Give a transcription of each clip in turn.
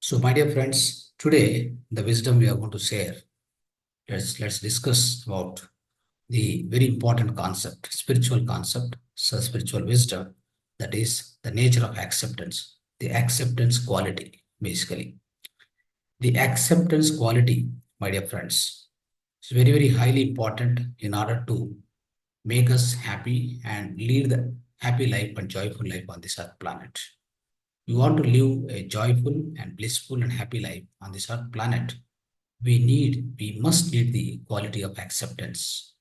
So, my dear friends, today the wisdom we are going to share. Let's discuss about the very important concept, spiritual concept, so spiritual wisdom, that is the nature of acceptance, the acceptance quality, basically. The acceptance quality, my dear friends, is very highly important in order to make us happy and lead the happy life and joyful life on this earth planet. You want to live a joyful and blissful and happy life on this earth planet, we must need the quality of acceptance.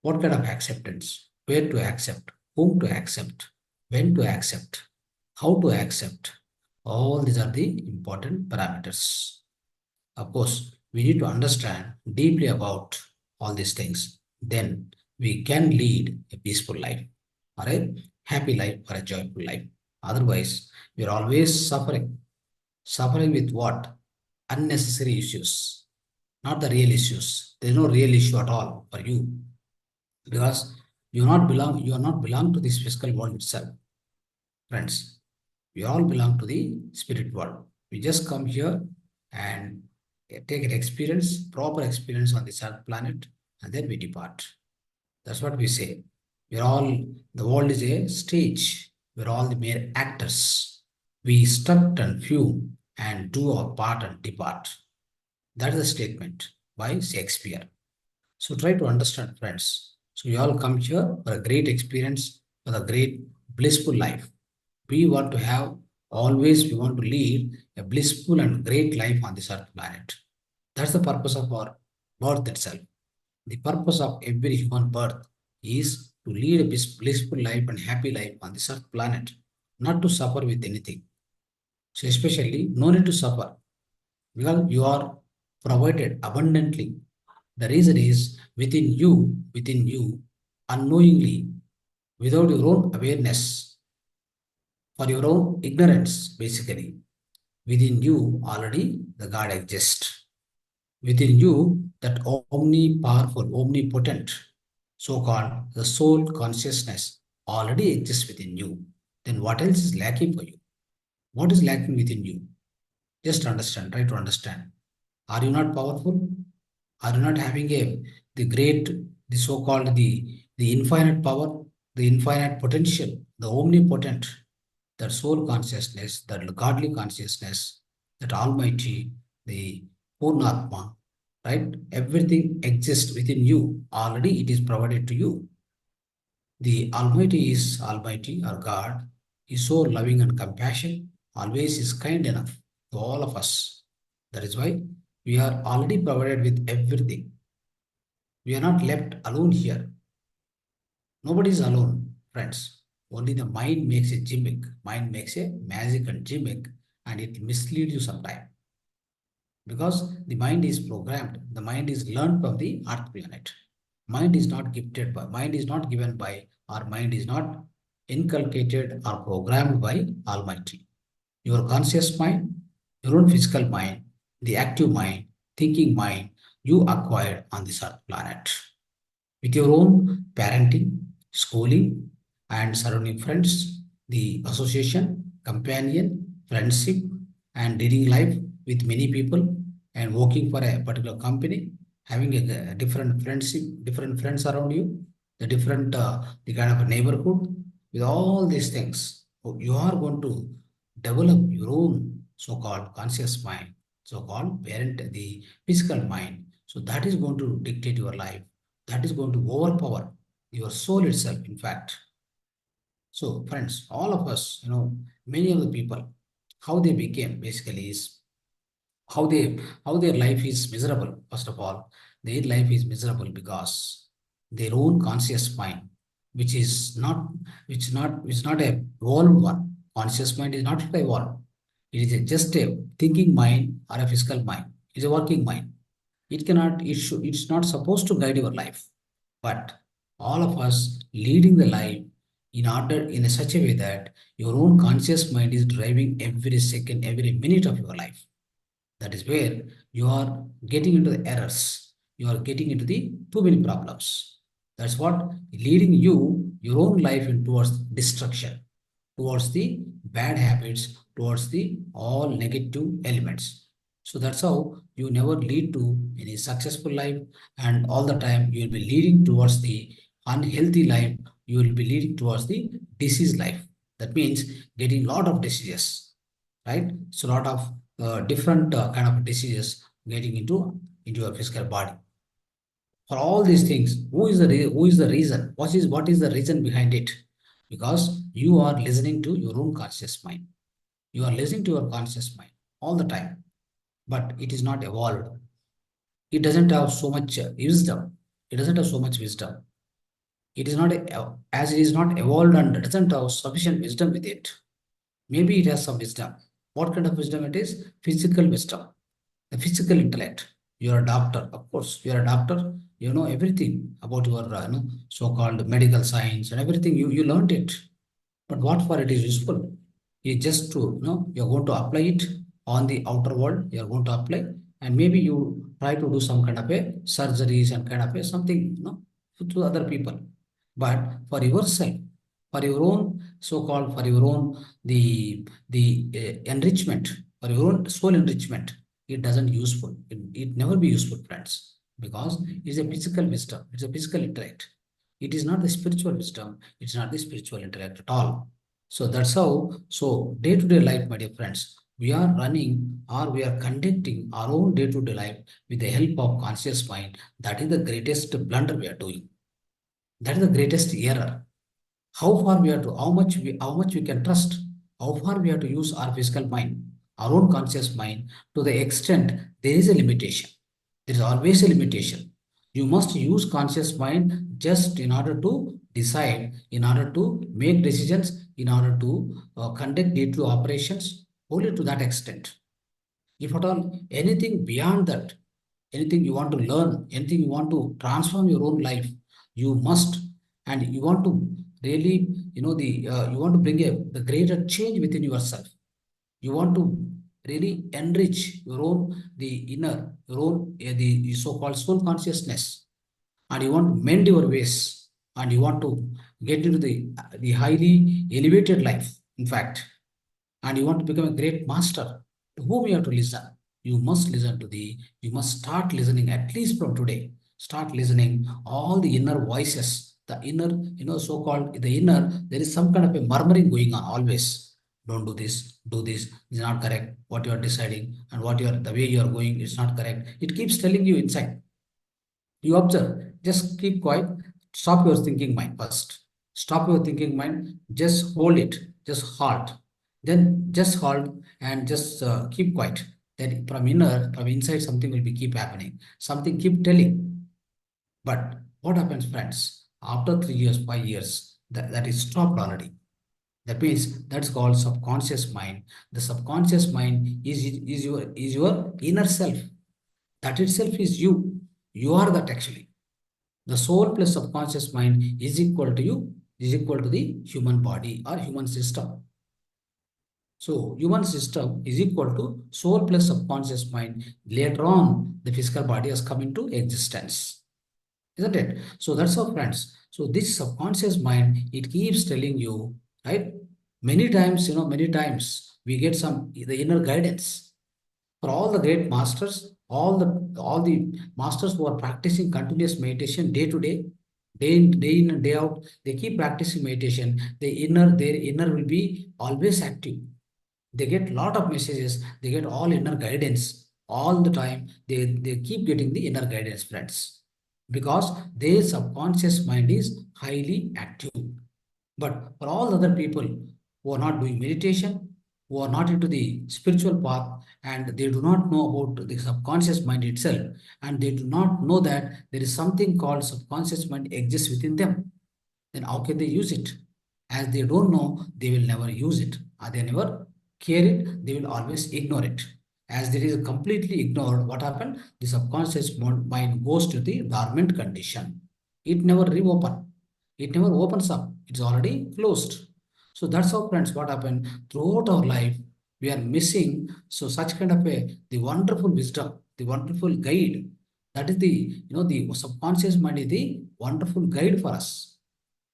What kind of acceptance? Where to accept? Whom to accept? When to accept? How to accept? All these are the important parameters. Of course, we need to understand deeply about all these things. Then we can lead a peaceful life, or a happy life, or a joyful life. Otherwise, we are always suffering. Suffering with what? Unnecessary issues, not the real issues. There is no real issue at all for you because you are not belong to this physical world itself, friends. We all belong to the spirit world. We just come here and take an experience, proper experience on this earth planet, and then we depart. That's what we say. We're all, the world is a stage. We're all the mere actors. We struct and fume and do our part and depart. That is a statement by Shakespeare. So try to understand, friends. So we all come here for a great experience, for a great blissful life. We want to have, always we want to lead a blissful and great life on this earth planet. That's the purpose of our birth itself. The purpose of every human birth is to lead a blissful life and happy life on this earth planet, not to suffer with anything. So especially, no need to suffer because you are provided abundantly. The reason is within you, unknowingly, without your own awareness, for your own ignorance, basically, within you already the God exists. Within you, that omni-powerful, omnipotent, so-called the soul consciousness already exists within you. Then what else is lacking for you? What is lacking within you? Just understand, try to understand. Are you not powerful? Are you not having the great, the so-called the infinite power, the infinite potential, the omnipotent, that soul consciousness, that godly consciousness, that almighty, the Purnatma, right? Everything exists within you. Already it is provided to you. The Almighty is Almighty, or God, is so loving and compassionate, always is kind enough to all of us. That is why we are already provided with everything. We are not left alone here. Nobody is alone, friends. Only the mind makes a gimmick. Mind makes a magic and gimmick, and it misleads you sometimes. Because the mind is programmed, the mind is learned from the earth planet. Mind is not gifted by, mind is not given by, or mind is not inculcated or programmed by Almighty. Your conscious mind, your own physical mind, the active mind, thinking mind, you acquired on this earth planet. With your own parenting, schooling, and surrounding friends, the association, companion, friendship, and leading life with many people, and working for a particular company, having a different friendship, different friends around you, the kind of a neighborhood, with all these things, you are going to develop your own so-called conscious mind, so-called parent, the physical mind. So that is going to dictate your life. That is going to overpower your soul itself, in fact. So, friends, all of us, many of the people, how they became basically is how their life is miserable. First of all, their life is miserable because their own conscious mind, which is not a evolved one. Conscious mind is not evolved. It is just a thinking mind or a physical mind. It's a working mind. It's not supposed to guide your life. But all of us leading the life in such a way that your own conscious mind is driving every second, every minute of your life. That is where you are getting into the errors. You are getting into the too many problems. That's what leading you, your own life in towards destruction. towards the bad habits, towards the all negative elements. So that's how you never lead to any successful life, and all the time you will be leading towards the unhealthy life. You will be leading towards the disease life. That means getting lot of diseases, right? So lot of different kind of diseases getting into your physical body. For all these things, who is the reason? What is the reason behind it? Because you are listening to your own conscious mind. You are listening to your conscious mind all the time, but it is not evolved. It doesn't have so much wisdom. It doesn't have so much wisdom. It is not as it is not evolved and doesn't have sufficient wisdom with it. Maybe it has some wisdom. What kind of wisdom it is? Physical wisdom, the physical intellect. You're a doctor, of course. You're a doctor. You know everything about your so-called medical science and everything. You learned it. But what for it is useful? Is just to you're going to apply it on the outer world. You're going to apply, and maybe you try to do some kind of a surgeries and kind of a something to other people. But for yourself, for your own so-called, for your own the enrichment, for your own soul enrichment, it doesn't useful. It never be useful, friends, because it's a physical wisdom. It's a physical intellect. It is not the spiritual wisdom. It's not the spiritual intellect at all. So that's how, so day-to-day life, my dear friends, we are running or we are conducting our own day-to-day life with the help of conscious mind. That is the greatest blunder we are doing. That is the greatest error. How far we have to, how much we can trust, how far we have to use our physical mind, our own conscious mind, to the extent there is a limitation. There is always a limitation. You must use conscious mind just in order to decide, in order to make decisions, in order to conduct day-to-day operations, only to that extent. If at all anything beyond that, anything you want to learn, anything you want to transform your own life, you must, and you want to really, you want to bring the greater change within yourself. You want to really enrich your own, the inner, your own, the so-called soul consciousness, and you want to mend your ways, and you want to get into the highly elevated life, in fact, and you want to become a great master, to whom you have to listen? You must listen to you must start listening, at least from today. Start listening all the inner voices, the inner, so-called the inner, there is some kind of a murmuring going on always. Don't do this is not correct. What you are deciding and the way you are going is not correct. It keeps telling you inside. You observe, just keep quiet, stop your thinking mind first. Stop your thinking mind, just hold it, just halt. Then just halt and just keep quiet. Then from inside, something will be keep happening. Something keep telling. But what happens, friends? After 3 years, 5 years, that is stopped already. That means that's called subconscious mind. The subconscious mind is your inner self. That itself is you. You are that actually. The soul plus subconscious mind is equal to you, is equal to the human body or human system. So human system is equal to soul plus subconscious mind. Later on, the physical body has come into existence. Isn't it? So that's how, friends. So this subconscious mind, it keeps telling you, right? Many times we get the inner guidance. For all the great masters, all the masters who are practicing continuous meditation day to day, day in and day out, they keep practicing meditation. Their inner will be always active. They get lot of messages. They get all inner guidance all the time. They keep getting the inner guidance, friends, because their subconscious mind is highly active. But for all other people who are not doing meditation, who are not into the spiritual path, and they do not know about the subconscious mind itself, and they do not know that there is something called subconscious mind exists within them, then how can they use it? As they don't know, they will never use it. Or they never care it, they will always ignore it. As there is completely ignored, what happened? The subconscious mind goes to the dormant condition. It never reopen. It never opens up. It's already closed. So that's how, friends, what happened throughout our life. We are missing such kind of the wonderful wisdom, the wonderful guide. That is the subconscious mind is the wonderful guide for us.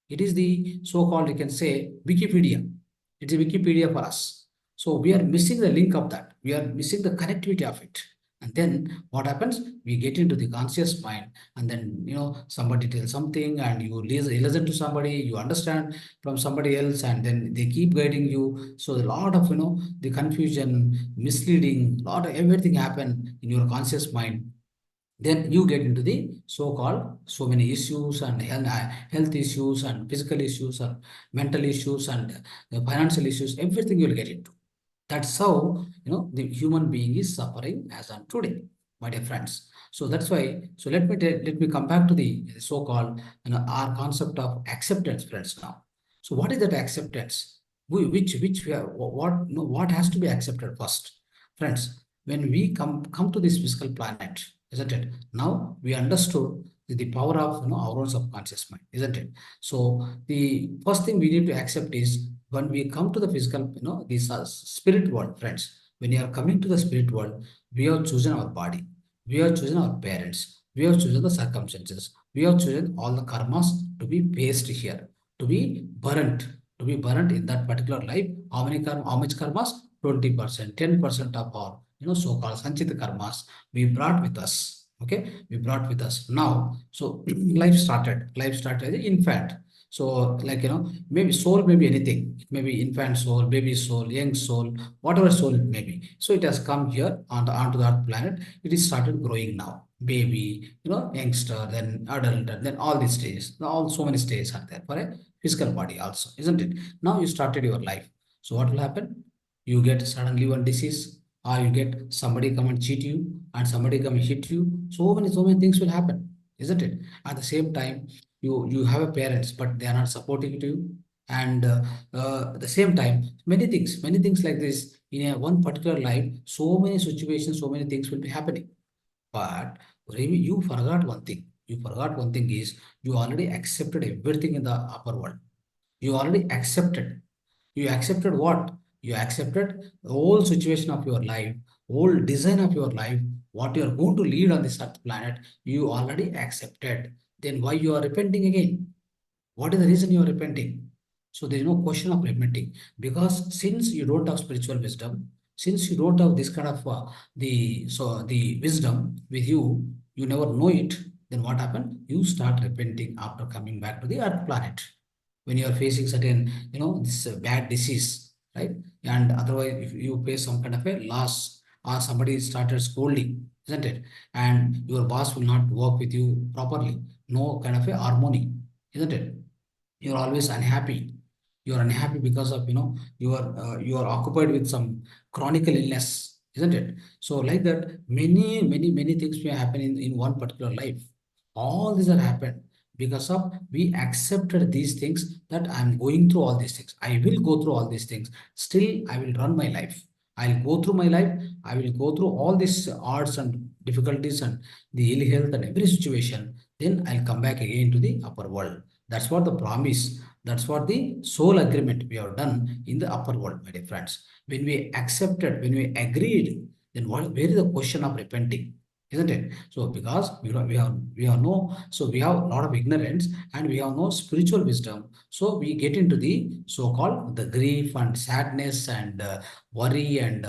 It is the so-called, you can say, Wikipedia. It's a Wikipedia for us. So we are missing the link of that. We are missing the connectivity of it. And then what happens? We get into the conscious mind, and then somebody tells something, and you listen to somebody, you understand from somebody else, and then they keep guiding you. So a lot of the confusion, misleading, lot of everything happen in your conscious mind. Then you get into the so-called so many issues and health issues and physical issues and mental issues and financial issues, everything you'll get into. That's how the human being is suffering as on today, my dear friends. So that's why. So let me come back to the so-called our concept of acceptance, friends. Now, so what is that acceptance? Which we are, what what has to be accepted first, friends? When we come to this physical planet, isn't it? Now we understood the power of our own subconscious mind, isn't it? So the first thing we need to accept is when we come to the physical, this spirit world, friends. When you are coming to the spirit world, we have chosen our body, we have chosen our parents, we have chosen the circumstances, we have chosen all the karmas to be faced here, to be burnt, in that particular life. How many karma? How much karmas? 20%, 10% of our so-called sanchita karmas we brought with us. Okay, we brought with us now. So life started as an infant. So like maybe soul may be anything. It may be infant soul, baby soul, young soul, whatever soul it may be. So it has come here onto the earth planet. It is started growing now. Baby, youngster, then adult, and then all these stages. All so many stages are there for a physical body also, isn't it? Now you started your life. So what will happen? You get suddenly one disease, or you get somebody come and cheat you, and somebody come and hit you. So many things will happen, isn't it? At the same time, you have a parents, but they are not supporting to you. And at the same time, many things like this in a one particular life, so many situations, so many things will be happening. But Remy, you forgot one thing. You forgot one thing is you already accepted everything in the upper world. You already accepted. You accepted what? You accepted the whole situation of your life, whole design of your life, what you are going to lead on this earth planet. You already accepted. Then why you are repenting again? What is the reason you are repenting? So there is no question of repenting, because since you don't have spiritual wisdom, since you don't have this kind of the wisdom with you, you never know it. Then what happened? You start repenting after coming back to the earth planet when you are facing certain this bad disease, right? And otherwise, if you face some kind of a loss, or somebody started scolding, isn't it? And your boss will not work with you properly, no kind of a harmony, isn't it? You're always unhappy. You're unhappy because of you are occupied with some chronic illness, isn't it? So like that, many things may happen in one particular life. All these are happened because of we accepted these things, that I'm going through all these things, I will go through all these things, still I will run my life, I'll go through my life, I will go through all these odds and difficulties and the ill health and every situation, then I'll come back again to the upper world. That's what the promise, that's what the soul agreement we have done in the upper world, my dear friends. When we accepted, when we agreed, then where is the question of repenting? Isn't it? So because we have no, so we have a lot of ignorance and we have no spiritual wisdom. So we get into the so-called the grief and sadness and worry and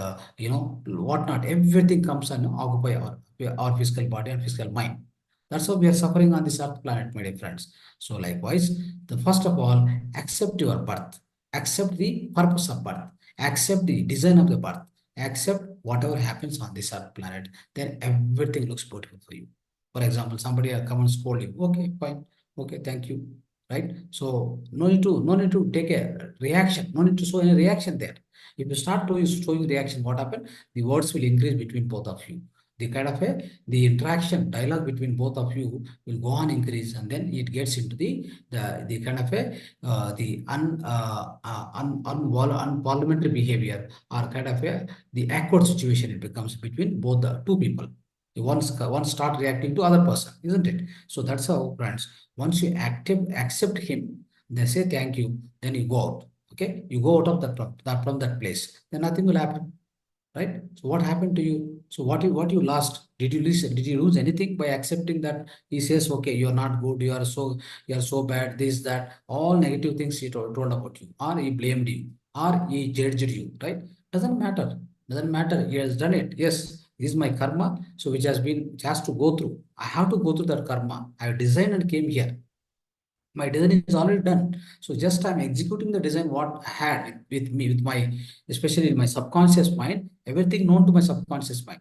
whatnot. Everything comes and occupy our physical body and physical mind. That's how we are suffering on this earth planet, my dear friends. So likewise, the first of all, accept your birth, accept the purpose of birth, accept the design of the birth, accept whatever happens on this earth planet, then everything looks beautiful for you. For example, somebody will come and scold you. Okay, fine. Okay, thank you. Right? So no need to take a reaction. No need to show any reaction there. If you start to showing reaction, what happens? The words will increase between both of you. The kind of the interaction, dialogue between both of you will go on increase, and then it gets into the kind of the unparliamentary behavior, or kind of the awkward situation it becomes between both the two people. One start reacting to other person, isn't it? So that's how, friends. Once you accept him, then say thank you, then you go out. Okay, you go out of that place, then nothing will happen, right? So what happened to you? So what you lost? Did you lose anything by accepting that he says, okay, you're not good, you are so bad, this, that, all negative things he told about you, or he blamed you. or he judged you, right? Doesn't matter. Doesn't matter. He has done it. Yes, this is my karma. So which has to go through. I have to go through that karma. I have designed and came here. My design is already done. So just I'm executing the design what I had with me, with my, especially in my subconscious mind, everything known to my subconscious mind.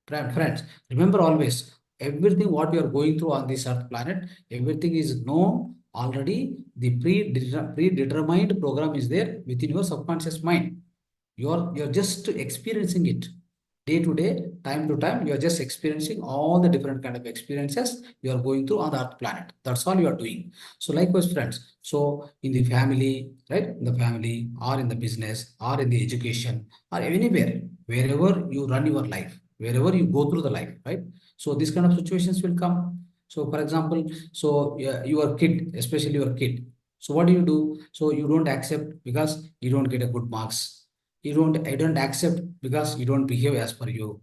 Friends, remember always, everything what you are going through on this earth planet, everything is known already. The predetermined program is there within your subconscious mind. You're just experiencing it day to day, time to time. You're just experiencing all the different kind of experiences you are going through on the earth planet. That's all you are doing. So likewise, friends, so in the family, right, in the family or in the business or in the education or anywhere, wherever you run your life, wherever you go through the life, right? So these kind of situations will come. So for example, so your kid, especially your kid, so what do you do? So you don't accept because you don't get a good marks. I don't accept because you don't behave as per you.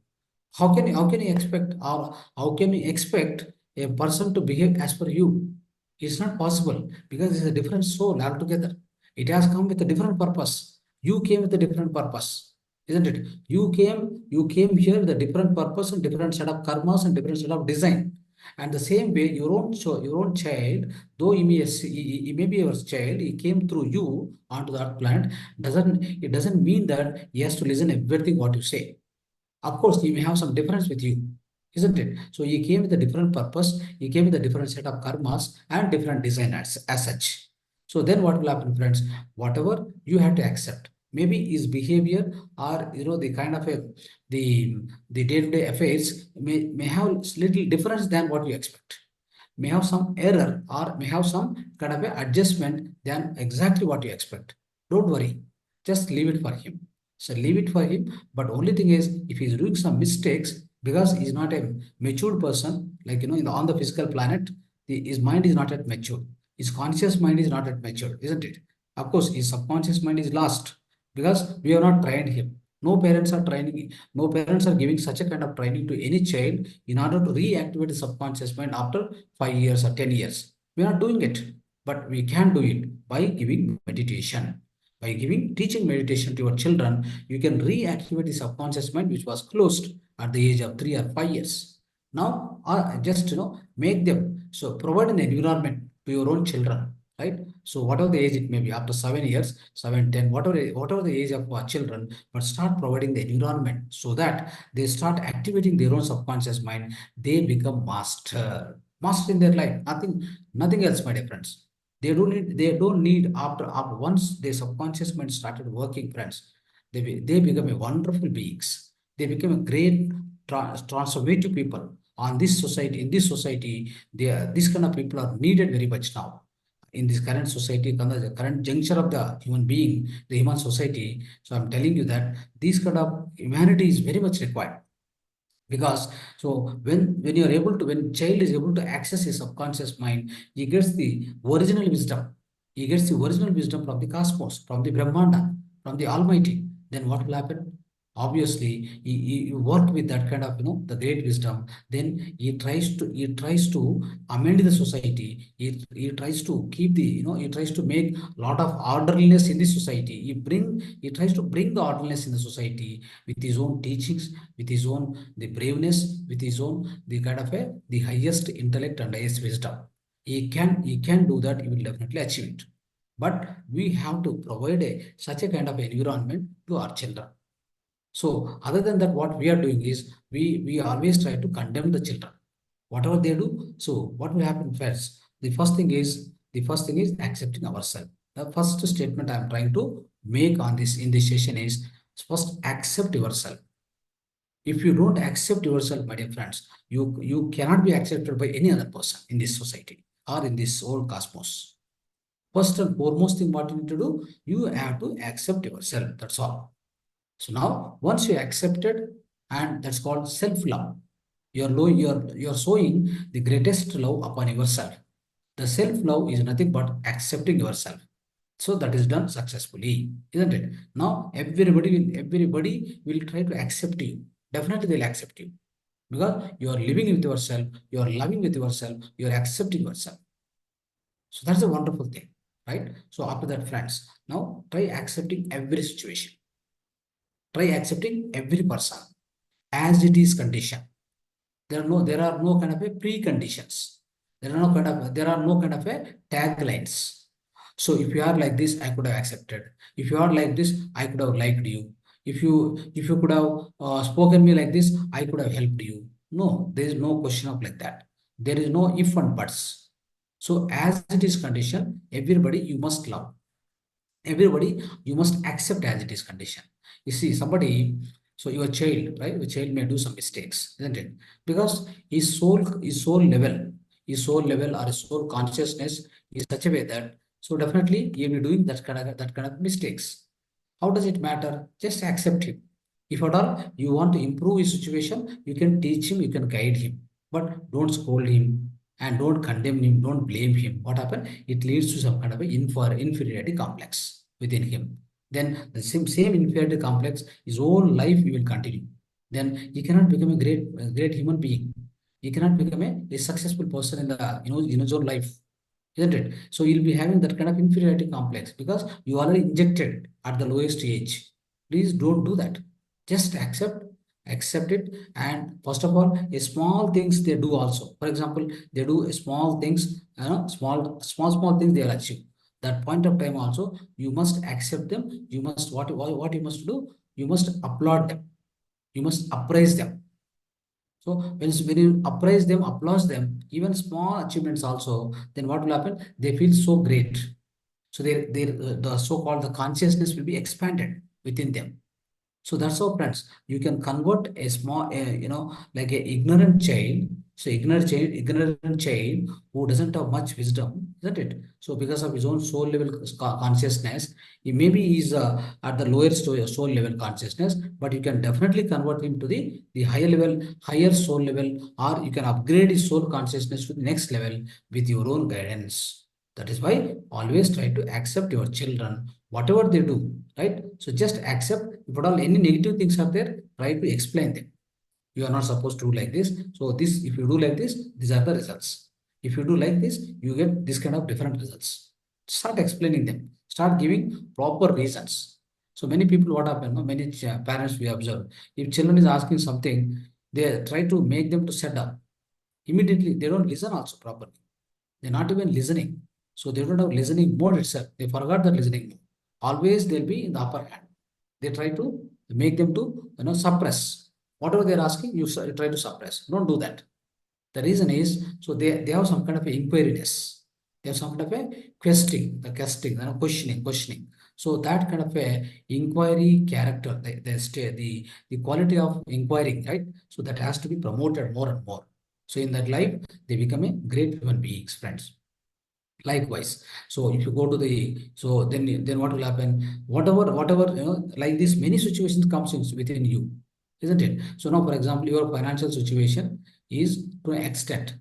How can you expect, or how can you expect a person to behave as per you? It's not possible, because it's a different soul altogether. It has come with a different purpose. You came with a different purpose, isn't it? You came here with a different purpose and different set of karmas and different set of design. And the same way, your own child, though he may be your child, he came through you onto that planet. It doesn't mean that he has to listen everything what you say. Of course, he may have some difference with you, isn't it? So he came with a different purpose, he came with a different set of karmas and different design as such. So then what will happen, friends? Whatever you have to accept. Maybe his behavior, or the kind of the the day-to-day affairs may have little difference than what you expect, may have some error, or may have some kind of a adjustment than exactly what you expect. Don't worry. Just leave it for him. So leave it for him. But only thing is, if he's doing some mistakes, because he's not a matured person, like on the physical planet, his mind is not yet matured. His conscious mind is not yet matured, isn't it? Of course, his subconscious mind is lost, because we have not trained him. No parents are giving such a kind of training to any child in order to reactivate the subconscious mind after 5 years or 10 years. We are not doing it, but we can do it by giving meditation. By teaching meditation to your children, you can reactivate the subconscious mind which was closed at the age of 3 or 5 years. Now, just make them, so provide an environment to your own children, right? So whatever the age it may be, after 7 years, 7, 10, whatever the age of our children, but start providing the environment so that they start activating their own subconscious mind. They become master in their life. Nothing else, my dear friends. They don't need after once their subconscious mind started working, friends. They become a wonderful beings. They become a great transformative people on this society. In this society, this kind of people are needed very much now in this current society, the current juncture of the human being, the human society. So I'm telling you that this kind of humanity is very much required, because so when you are able to, when child is able to access his subconscious mind, he gets the original wisdom. He gets the original wisdom from the cosmos, from the brahmanda, from the almighty. Then what will happen? Obviously, he work with that kind of the great wisdom. Then he tries to amend the society. He tries to keep the he tries to make a lot of orderliness in the society. He tries to bring the orderliness in the society with his own teachings, with his own the braveness, with his own the kind of the highest intellect and highest wisdom. He can do that. He will definitely achieve it. But we have to provide such a kind of environment to our children. So other than that, what we are doing is we always try to condemn the children, whatever they do. So what will happen first? The first thing is accepting ourselves. The first statement I am trying to make on this in this session is, first accept yourself. If you don't accept yourself, my dear friends, you cannot be accepted by any other person in this society or in this whole cosmos. First and foremost thing what you need to do, you have to accept yourself. That's all. So now, once you accept it, and that's called self-love. You're showing the greatest love upon yourself. The self-love is nothing but accepting yourself. So that is done successfully, isn't it? Now everybody will try to accept you. Definitely they'll accept you, because you are living with yourself, you are loving with yourself, you are accepting yourself. So that's a wonderful thing. right? So after that, friends, now try accepting every situation. Try accepting every person as it is condition. There are no kind of a preconditions. There are no kind of a taglines. So if you are like this, I could have accepted. If you are like this, I could have liked you. If you could have spoken me like this, I could have helped you. No, there is no question of like that. There is no if and buts. So as it is condition, everybody you must love. Everybody you must accept as it is condition. You see somebody, so your child, right, your child may do some mistakes, isn't it? Because his soul level or his soul consciousness is such a way that, so definitely he will be doing that kind of mistakes. How does it matter? Just accept him. If at all you want to improve his situation, you can teach him, you can guide him, but don't scold him and don't condemn him, don't blame him. What happened? It leads to some kind of a inferiority complex within him. Then the same inferiority complex, his whole life he will continue. Then he cannot become a great human being. He cannot become a successful person in his own life, isn't it? So you'll be having that kind of inferiority complex because you already injected at the lowest age. Please don't do that. Just accept it. And first of all, a small things they do also. For example, they do a small things, small things they'll achieve. That point of time also, you must accept them. You must what you must do. You must applaud them. You must appraise them. So when you appraise them, applause them, even small achievements also, then what will happen? They feel so great. So the so-called the consciousness will be expanded within them. So that's how, friends, you can convert a small, like a ignorant child. So ignorant child who doesn't have much wisdom, isn't it? So because of his own soul level consciousness, he maybe is at the lowest soul level consciousness, but you can definitely convert him to the higher level, higher soul level, or you can upgrade his soul consciousness to the next level with your own guidance. That is why always try to accept your children, whatever they do, right? So just accept. If at all any negative things are there, try to explain them. You are not supposed to do like this. So this, if you do like this, these are the results. If you do like this, you get this kind of different results. Start explaining them. Start giving proper reasons. So many people, what happen? No? Many parents we observe. If children is asking something, they try to make them to set up. Immediately, they don't listen also properly. They're not even listening. So they don't have listening mode itself. They forgot the listening mode. Always they'll be in the upper hand. They try to make them to suppress. Whatever they're asking, you try to suppress. Don't do that. The reason is, so they have some kind of a inquiriness. They have some kind of a questing, questioning. So that kind of a inquiry character, the quality of inquiring, right? So that has to be promoted more and more. So in that life, they become a great human beings, friends. Likewise, so if you go to so then what will happen? Whatever like this, many situations comes in within you, isn't it? So now, for example, your financial situation is to an extent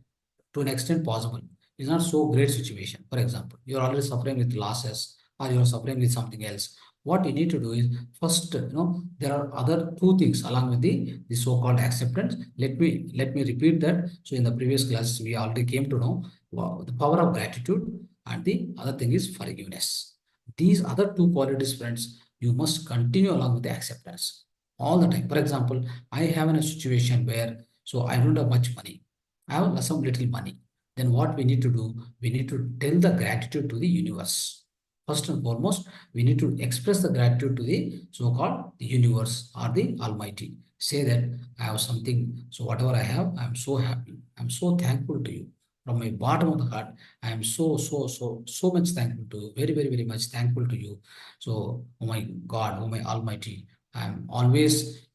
possible. It's not so great situation. For example, you're already suffering with losses or you're suffering with something else. What you need to do is first, there are other two things along with the so-called acceptance. Let me repeat that. So in the previous class, we already came to know the power of gratitude, and the other thing is forgiveness. These other two qualities, friends, you must continue along with the acceptance all the time. For example, I have in a situation where, so I don't have much money. I have some little money. Then what we need to do? We need to tell the gratitude to the universe. First and foremost, we need to express the gratitude to the so-called the universe or the Almighty. Say that I have something. So whatever I have, I'm so happy. I'm so thankful to you. From my bottom of the heart, I am so much thankful to you. Very, very, very much thankful to you. So, oh my God, oh my Almighty, I'm always,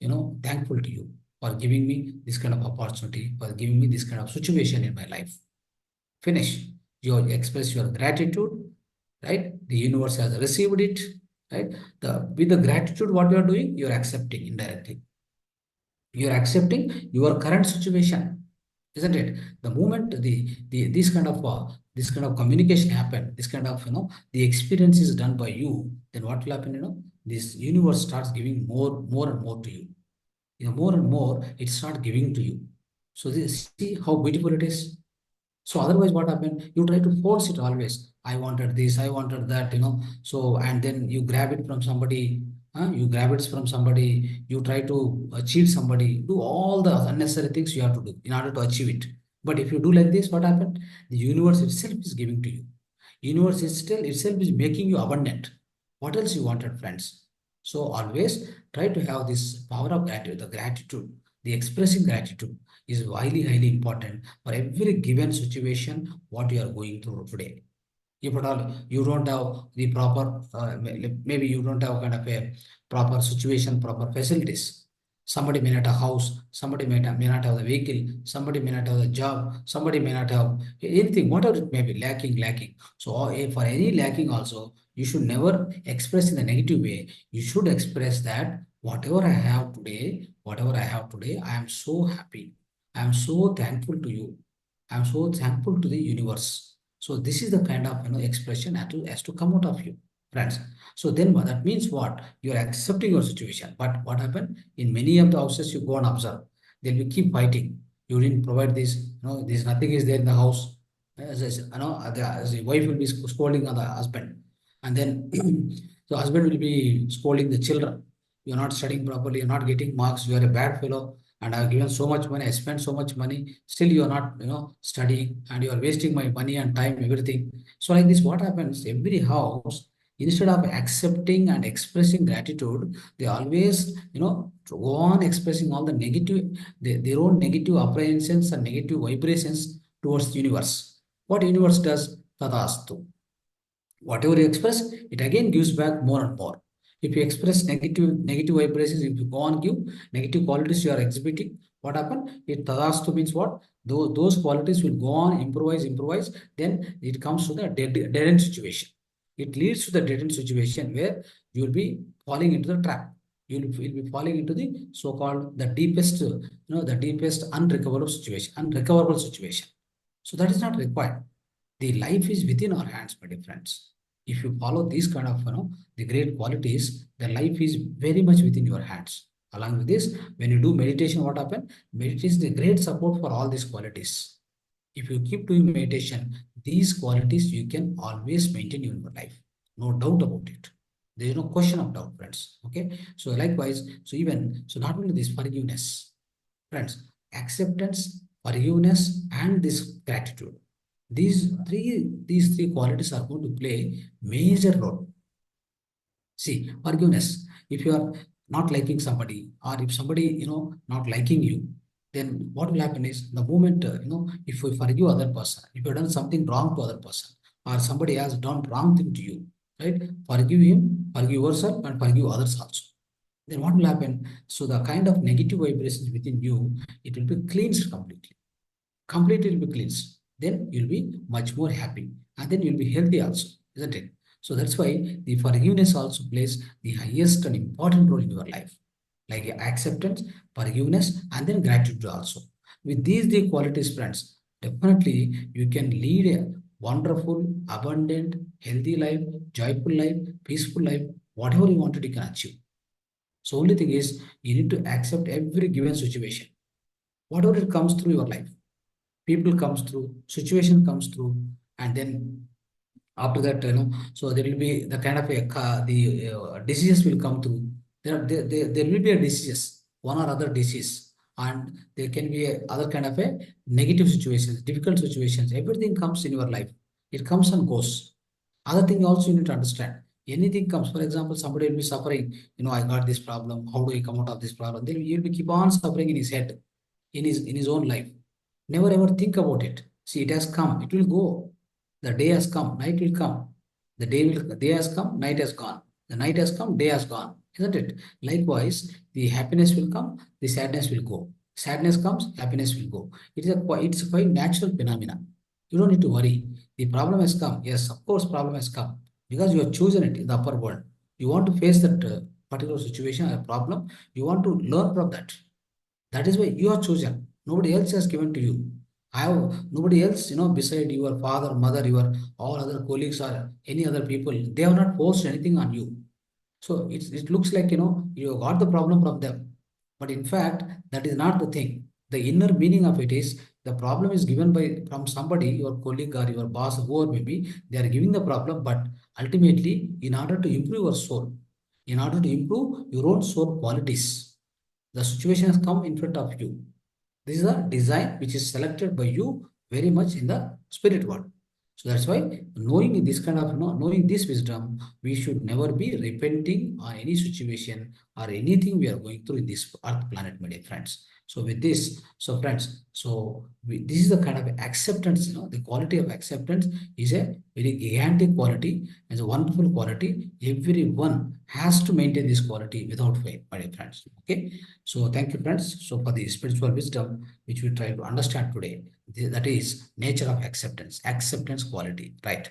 thankful to you for giving me this kind of opportunity, for giving me this kind of situation in my life. Finish. You express your gratitude, right? The universe has received it, right? With the gratitude, what you are doing, you are accepting indirectly. You are accepting your current situation, isn't it? The moment the this kind of communication happen, this kind of the experience is done by you, then what will happen? This universe starts giving more and more to you. More and more it starts giving to you. So see how beautiful it is. So otherwise, what happened? You try to force it always. I wanted this, I wanted that, So, and then you grab it from somebody, you grab it from somebody, you try to cheat somebody, do all the unnecessary things you have to do in order to achieve it. But if you do like this, what happened? The universe itself is giving to you. Universe is still itself is making you abundant. What else you wanted, friends? So always try to have this power of gratitude, the gratitude, the expressing gratitude is highly, highly important for every given situation what you are going through today. If at all you don't have the proper, maybe you don't have kind of a proper situation, proper facilities. Somebody may not have a house, somebody may not have the vehicle, somebody may not have a job, somebody may not have anything, whatever it may be, lacking. So for any lacking also, you should never express in the negative way. You should express that whatever I have today, I am so happy. I am so thankful to you. I am so thankful to the universe. So this is the kind of expression has to come out of you, friends. So then that means what? You are accepting your situation. But what happened? In many of the houses you go and observe, they'll be keep fighting. You didn't provide this, this nothing is there in the house. The wife will be scolding on the husband. And then the husband will be scolding the children. You're not studying properly, you're not getting marks, you are a bad fellow, and I've given so much money, I spent so much money, still you're not, studying, and you are wasting my money and time, everything. So like this, what happens? Every house, instead of accepting and expressing gratitude, they always, go on expressing all the negative, their own negative apprehensions and negative vibrations towards the universe. What universe does? Tadastu. Whatever you express, it again gives back more and more. If you express negative vibrations, if you go on give negative qualities you are exhibiting, what happen? It tadastu means what? Those qualities will go on, improvise, then it comes to the dead end situation. It leads to the dead end situation where you will be falling into the trap. You'll be falling into the so-called the deepest unrecoverable situation. So that is not required. The life is within our hands, my dear friends. If you follow these kind of, the great qualities, the life is very much within your hands. Along with this, when you do meditation, what happens? Meditation is the great support for all these qualities. If you keep doing meditation, these qualities you can always maintain in your life. No doubt about it. There is no question of doubt, friends. Okay. So likewise, so not only this forgiveness, friends, acceptance, forgiveness, and this gratitude. These three qualities are going to play major role. See, forgiveness. If you are not liking somebody, or if somebody, not liking you, then what will happen is the moment, if you forgive other person, if you have done something wrong to other person, or somebody has done wrong thing to you, right? Forgive him, forgive yourself, and forgive others also. Then what will happen? So the kind of negative vibrations within you, it will be cleansed completely. Completely will be cleansed. Then you'll be much more happy, and then you'll be healthy also, isn't it? So that's why the forgiveness also plays the highest and important role in your life, like acceptance, forgiveness, and then gratitude also. With these three qualities, friends, definitely you can lead a wonderful, abundant, healthy life, joyful life, peaceful life, whatever you wanted, you can achieve. So only thing is you need to accept every given situation, whatever it comes through your life. People comes through, situation comes through, and then after that, so there will be the kind of the diseases will come through. There will be a disease, one or other disease, and there can be other kind of a negative situations, difficult situations. Everything comes in your life. It comes and goes. Other thing also you need to understand. Anything comes, for example, somebody will be suffering. I got this problem. How do I come out of this problem? Then you'll be keep on suffering in his head, in his own life. Never ever think about it. See, it has come, it will go. The day has come, night will come. The day has come, night has gone. The night has come, day has gone. Isn't it? Likewise, the happiness will come, the sadness will go. Sadness comes, happiness will go. It's a quite natural phenomena. You don't need to worry. The problem has come. Yes, of course, problem has come because you have chosen it in the upper world. You want to face that particular situation or problem. You want to learn from that. That is why you are chosen. Nobody else has given to you. I have nobody else, beside your father, mother, your all other colleagues or any other people. They have not forced anything on you. So it looks like you got the problem from them. But in fact, that is not the thing. The inner meaning of it is The problem is given from somebody, your colleague or your boss, whoever maybe, they are giving the problem, but ultimately, in order to improve your soul, in order to improve your own soul qualities, the situation has come in front of you. This is a design which is selected by you very much in the spirit world. So that's why knowing this kind of, knowing this wisdom, we should never be repenting on any situation or anything we are going through in this earth planet, my dear friends. So with this, so friends, this is the kind of acceptance, the quality of acceptance is a very gigantic quality, is a wonderful quality. Everyone has to maintain this quality without fail, my dear friends. Okay. So thank you, friends. So for the spiritual wisdom, which we try to understand today, that is nature of acceptance quality, right?